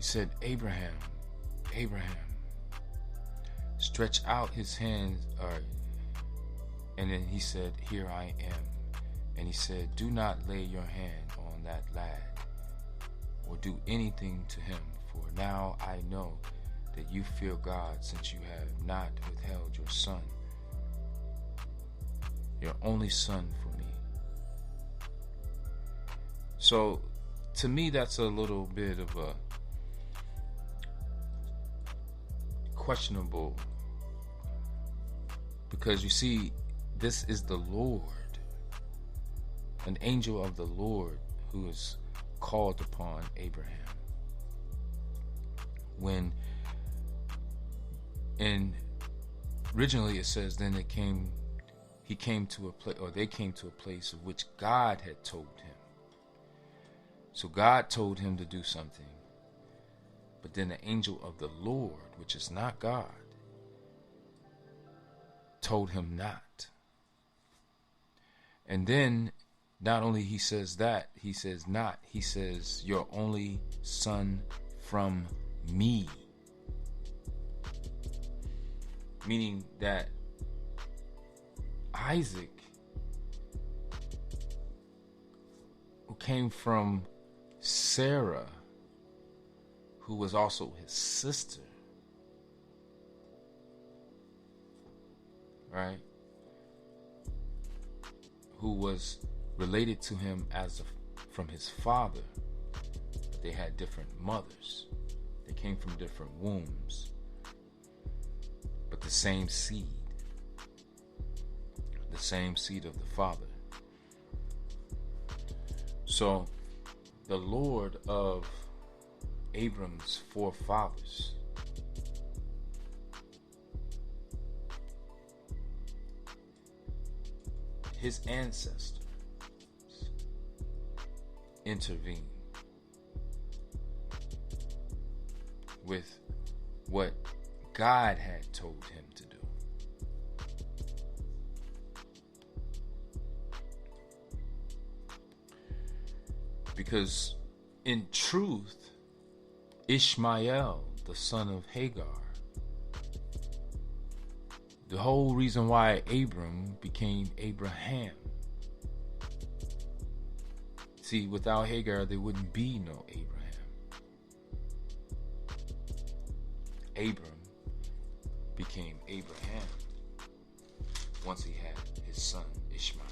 He said, Abraham, Abraham, stretch out his hands. And then he said, here I am. And he said, do not lay your hand on that lad or do anything to him, for now I know that you fear God, since you have not withheld your son, your only son, for me. So to me, that's a little bit of a questionable, because you see, this is the Lord, an angel of the Lord, who is called upon Abraham. And originally it says, then they came to a place of which God had told him. So God told him to do something, but then the angel of the Lord, which is not God, told him not. And then not only he says that, he says not, he says, your only son from me. Meaning that Isaac, who came from Sarah, who was also his sister, right? Who was related to him from his father, but they had different mothers. They came from different wombs, but the same seed of the Father. So the Lord of Abram's forefathers, his ancestors, intervened with what God had told him to do. Because in truth, Ishmael, the son of Hagar, the whole reason why Abram became Abraham. See, without Hagar, there wouldn't be no Abraham. Abram became Abraham once he had his son Ishmael,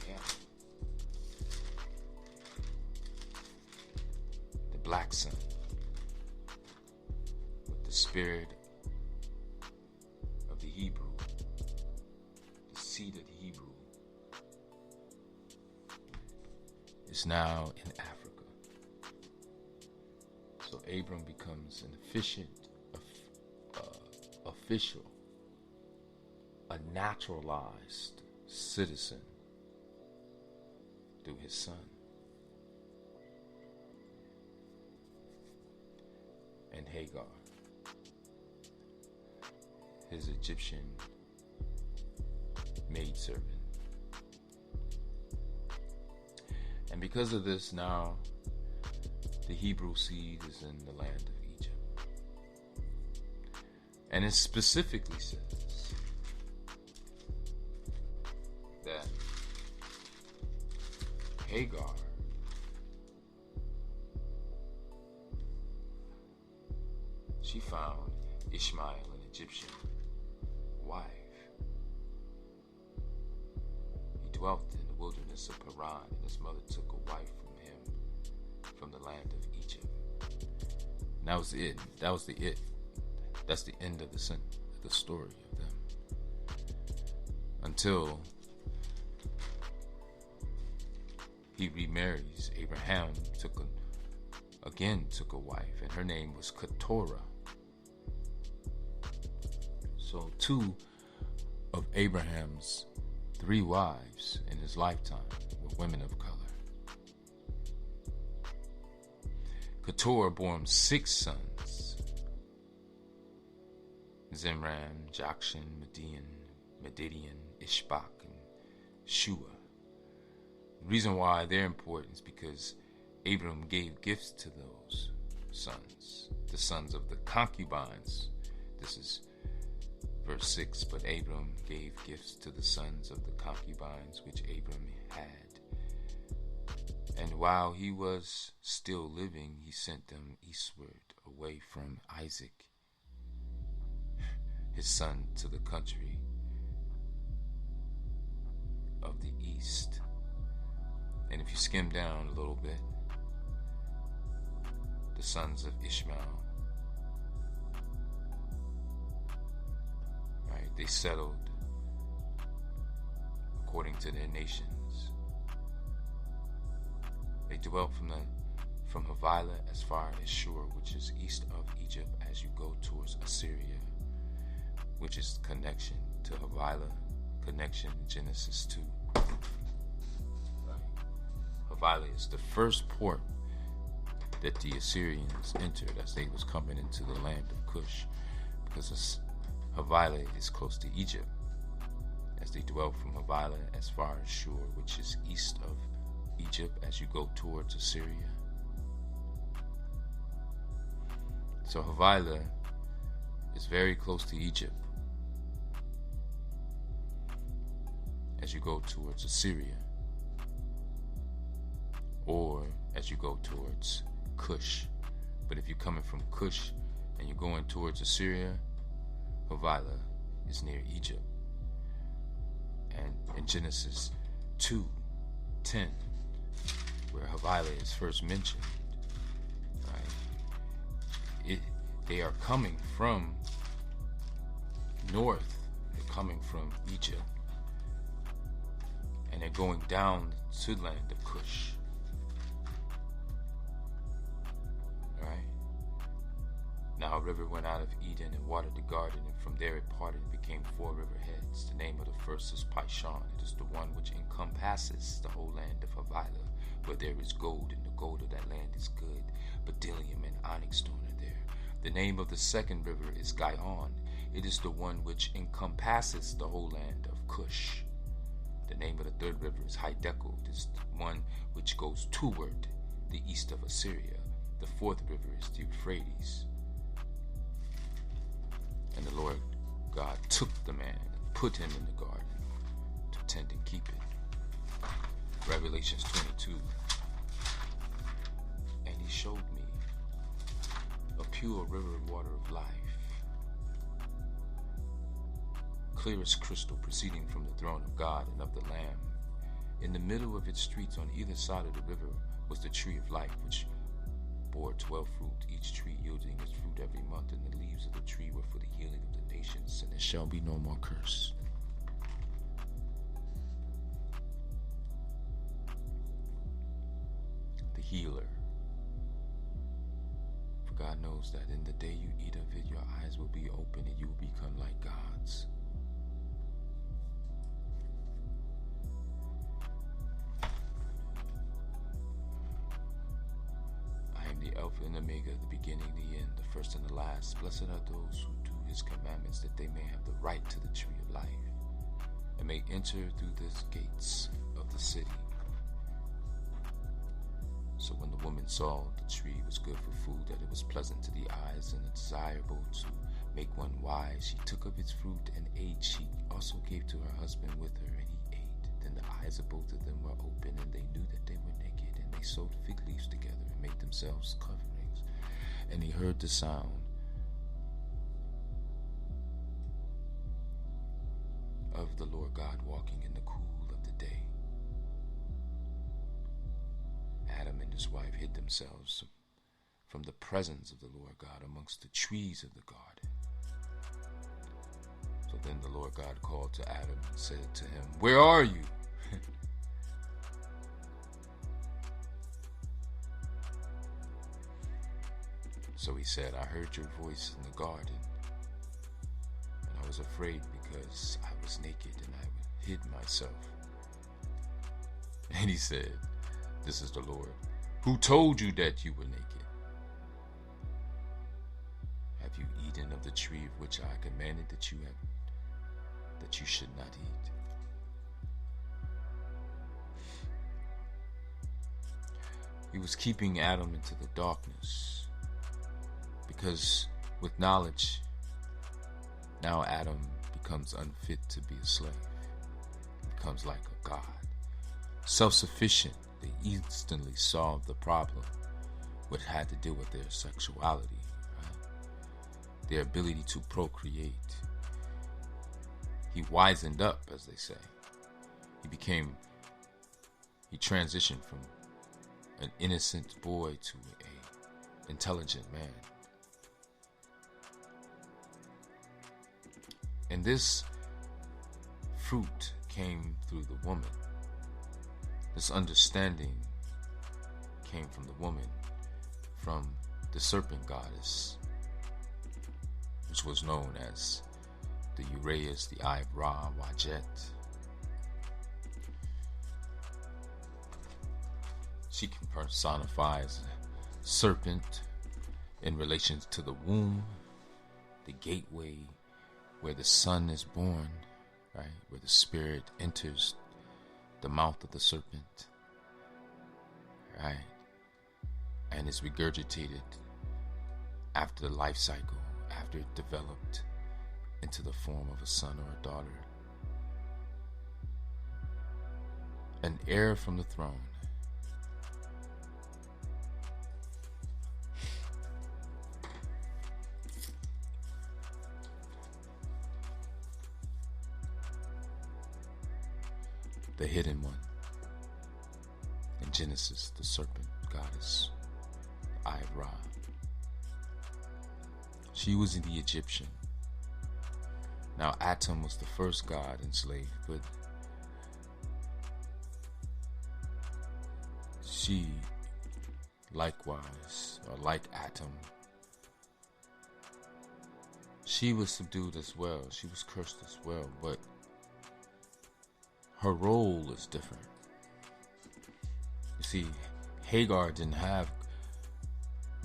the black son, with the spirit of the Hebrew, the seed of the Hebrew, is now in Africa. So Abram becomes an official, a naturalized citizen through his son. And Hagar, his Egyptian maidservant. And because of this, now the Hebrew seed is in the land of Egypt. And it specifically says that Hagar she found Ishmael, an Egyptian wife. He dwelt in the wilderness of Paran, and his mother took a wife from him from the land of Egypt. And that was it. That's the end of the story of them. Until he remarries. Abraham took a wife, and her name was Keturah. So 2 of Abraham's 3 wives in his lifetime were women of color. Keturah bore him 6 sons: Zimran, Jokshan, Median, Ishbak, and Shua. The reason why they're important is because Abram gave gifts to those sons. the sons of the concubines. This is verse 6. But Abram gave gifts to the sons of the concubines which Abram had. And while he was still living, he sent them eastward away from Isaac, his son, to the country of the east. And if you skim down a little bit, the sons of Ishmael, right, they settled according to their nations. They dwelt from Havilah as far as Shur, which is east of Egypt, as you go towards Assyria, which is connection to Havilah, connection in Genesis 2. Right. Havilah is the first port that the Assyrians entered as they was coming into the land of Cush, because Havilah is close to Egypt, as they dwelt from Havilah as far as Shur, which is east of Egypt, as you go towards Assyria. So Havilah is very close to Egypt as you go towards Assyria, or as you go towards Cush. But if you're coming from Cush and you're going towards Assyria, Havilah is near Egypt. And in Genesis 2:10, where Havilah is first mentioned, right, they are coming from north, they're coming from Egypt, and they're going down to the land of Cush. Right? Now a river went out of Eden and watered the garden, and from there it parted and became 4 river heads. The name of the first is Pishon. It is the one which encompasses the whole land of Havilah, where there is gold, and the gold of that land is good. Bdellium and onyx stone are there. The name of the second river is Gihon. It is the one which encompasses the whole land of Cush. The name of the third river is Hiddekel. It is the one which goes toward the east of Assyria. The fourth river is the Euphrates. And the Lord God took the man and put him in the garden to tend and keep it. Revelations 22. And he showed me a pure river of water of life, clear as crystal, proceeding from the throne of God and of the Lamb. In the middle of its streets on either side of the river was the tree of life, which bore 12 fruit, each tree yielding its fruit every month, and the leaves of the tree were for the healing of the nations, and there shall be no more curse. The healer. For God knows that in the day you eat of it, your eyes will be open and you will become like gods. The Alpha and Omega, the beginning, the end, the first and the last. Blessed are those who do his commandments, that they may have the right to the tree of life, and may enter through the gates of the city. So when the woman saw the tree was good for food, that it was pleasant to the eyes and desirable to make one wise, she took of its fruit and ate. She also gave to her husband with her, and he ate. Then the eyes of both of them were open, and they knew that they were naked, and they sewed fig leaves together and made themselves coverings. And he heard the sound of the Lord God walking in the cool of the day. Adam and his wife hid themselves from the presence of the Lord God amongst the trees of the garden. So then the Lord God called to Adam and said to him, "Where are you?" So he said, "I heard your voice in the garden, and I was afraid because I was naked and I hid myself." And he said, "This is the Lord. Who told you that you were naked? Have you eaten of the tree of which I commanded that you should not eat?" He was keeping Adam into the darkness Because with knowledge, now Adam becomes unfit to be a slave. He becomes like a god. Self-sufficient, they instantly solved the problem, which had to do with their sexuality, right? Their ability to procreate. He wisened up, as they say. He transitioned from an innocent boy to a intelligent man. And this fruit came through the woman. This understanding came from the woman, from the serpent goddess, which was known as the Uraeus, the Eye of Ra, Wajet. She can personify as a serpent in relation to the womb, the gateway where the son is born, right? Where the spirit enters the mouth of the serpent, right? And is regurgitated after the life cycle, after it developed into the form of a son or a daughter. An heir from the throne. The hidden one. In Genesis, the serpent goddess, the Eye of Ra. She was the Egyptian. Now Atum was the first god enslaved, but she likewise, or like Atum, she was subdued as well. She was cursed as well, but her role is different. You see, Hagar didn't have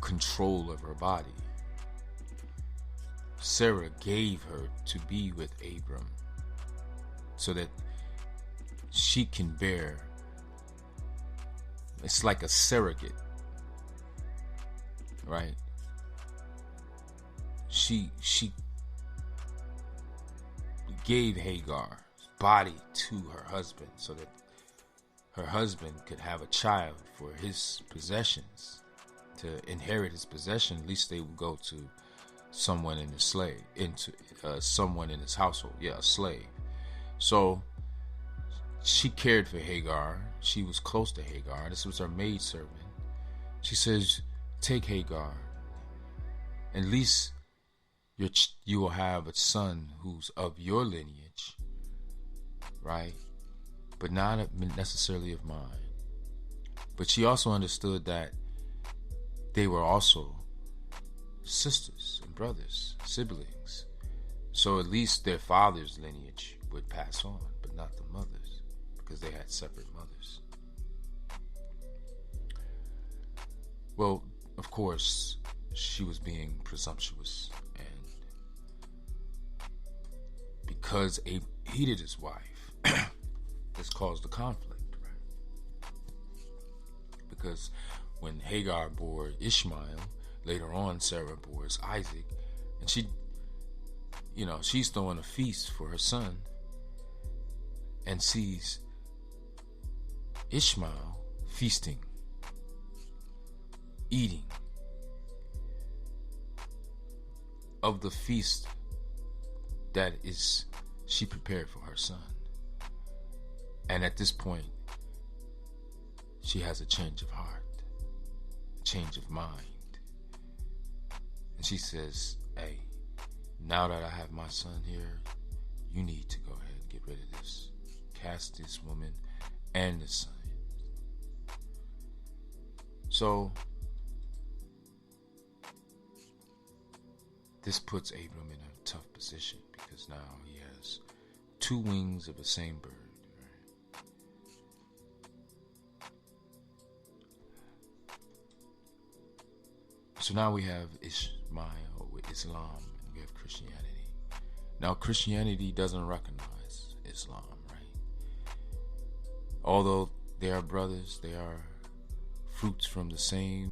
control of her body. Sarah gave her to be with Abram so that she can bear. It's like a surrogate, right? She gave Hagar body to her husband so that her husband could have a child for his possessions, to inherit his possession. At least they would go to someone in his someone in his household, a slave. So she cared for Hagar. She was close to Hagar. This was her maidservant. She says, "Take Hagar. At least you will have a son who's of your lineage, right? But not necessarily of mine." But she also understood that they were also sisters and brothers, siblings. So at least their father's lineage would pass on, but not the mother's, because they had separate mothers. Well, of course, she was being presumptuous, and because Abe hated his wife, this caused a conflict, right? Because when Hagar bore Ishmael, later on Sarah bore Isaac, and she's throwing a feast for her son and sees Ishmael feasting, eating of the feast that is she prepared for her son. And at this point, she has a change of heart, a change of mind. And she says, "Hey, now that I have my son here, you need to go ahead and get rid of this. Cast this woman and the son." So this puts Abram in a tough position, because now he has two wings of the same bird. So now we have Ishmael with Islam, and we have Christianity. Now Christianity doesn't recognize Islam, right? Although they are brothers, they are fruits from the same